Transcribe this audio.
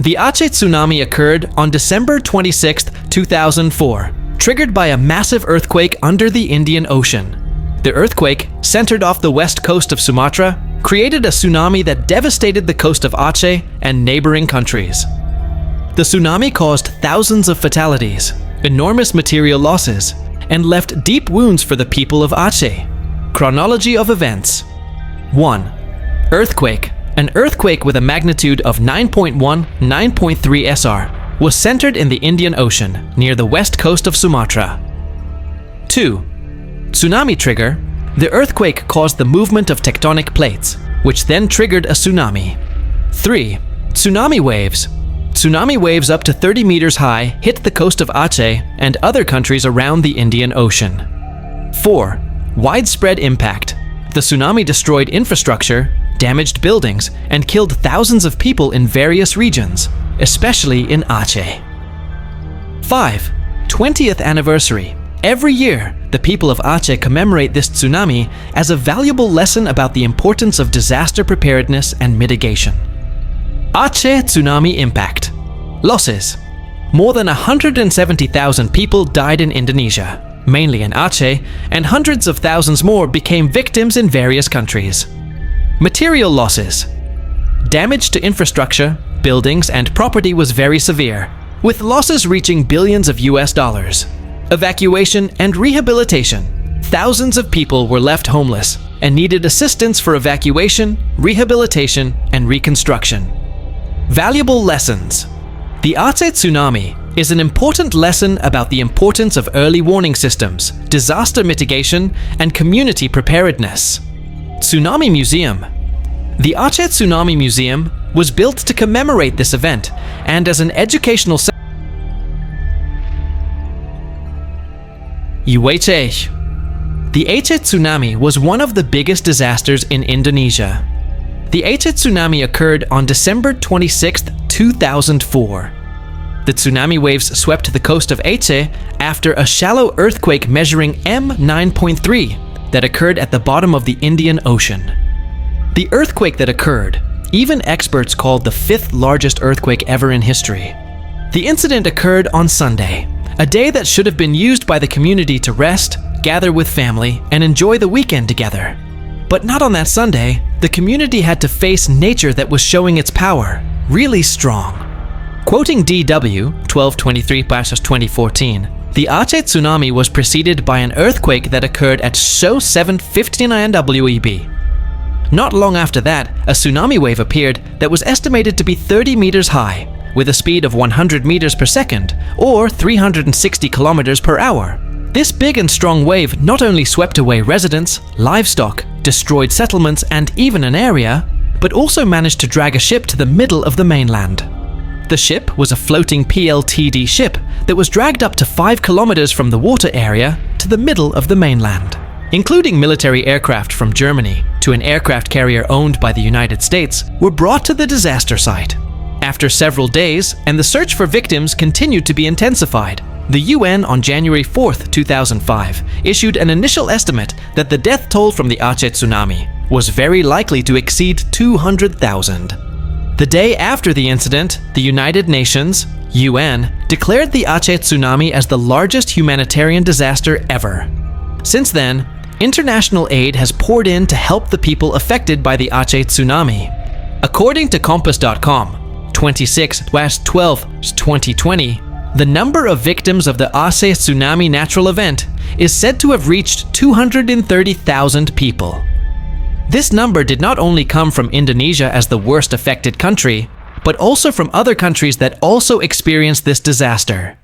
The Aceh tsunami occurred on December 26, 2004, triggered by a massive earthquake under the Indian Ocean. The earthquake, centered off the west coast of Sumatra, created a tsunami that devastated the coast of Aceh and neighboring countries. The tsunami caused thousands of fatalities, enormous material losses, and left deep wounds for the people of Aceh. Chronology of events. 1. Earthquake. An earthquake with a magnitude of 9.1, 9.3 SR was centered in the Indian Ocean near the west coast of Sumatra. 2. Tsunami trigger. The earthquake caused the movement of tectonic plates, which then triggered a tsunami. 3. Tsunami waves. Tsunami waves up to 30 meters high hit the coast of Aceh and other countries around the Indian Ocean. 4. Widespread impact. The tsunami destroyed infrastructure, damaged buildings, and killed thousands of people in various regions, especially in Aceh. 5. 20th anniversary. Every year, the people of Aceh commemorate this tsunami as a valuable lesson about the importance of disaster preparedness and mitigation. Aceh tsunami impact. Losses. More than 170,000 people died in Indonesia, mainly in Aceh, and hundreds of thousands more became victims in various countries. Material losses. Damage to infrastructure, buildings, and property was very severe, with losses reaching billions of US dollars. Evacuation and rehabilitation. Thousands of people were left homeless and needed assistance for evacuation, rehabilitation, and reconstruction. Valuable lessons. The Aceh tsunami is an important lesson about the importance of early warning systems, disaster mitigation, and community preparedness. Tsunami Museum. The Aceh Tsunami Museum was built to commemorate this event and as an educational center. Whichis. The Aceh tsunami was one of the biggest disasters in Indonesia. The Aceh tsunami occurred on December 26, 2004. The tsunami waves swept the coast of Aceh after a shallow earthquake measuring M9.3 that occurred at the bottom of the Indian Ocean. The earthquake that occurred, even experts called the 5th largest earthquake ever in history. The incident occurred on Sunday, a day that should have been used by the community to rest, gather with family, and enjoy the weekend together. But not on that Sunday. The community had to face nature that was showing its power, really strong. Quoting DW 1223/2014, the Aceh tsunami was preceded by an earthquake that occurred at SO 759 WEB. Not long after that, a tsunami wave appeared that was estimated to be 30 meters high, with a speed of 100 meters per second, or 360 kilometers per hour. This big and strong wave not only swept away residents, livestock, destroyed settlements, and even an area, but also managed to drag a ship to the middle of the mainland. The ship was a floating PLTD ship that was dragged up to 5 kilometers from the water area to the middle of the mainland. Including military aircraft from Germany to an aircraft carrier owned by the United States, were brought to the disaster site. After several days, and the search for victims continued to be intensified, the UN on January 4, 2005, issued an initial estimate that the death toll from the Aceh tsunami was very likely to exceed 200,000. The day after the incident, the United Nations, UN, declared the Aceh tsunami as the largest humanitarian disaster ever. Since then, international aid has poured in to help the people affected by the Aceh tsunami. According to Compass.com, 26/12/2020, the number of victims of the Aceh tsunami natural event is said to have reached 230,000 people. This number did not only come from Indonesia as the worst affected country, but also from other countries that also experienced this disaster.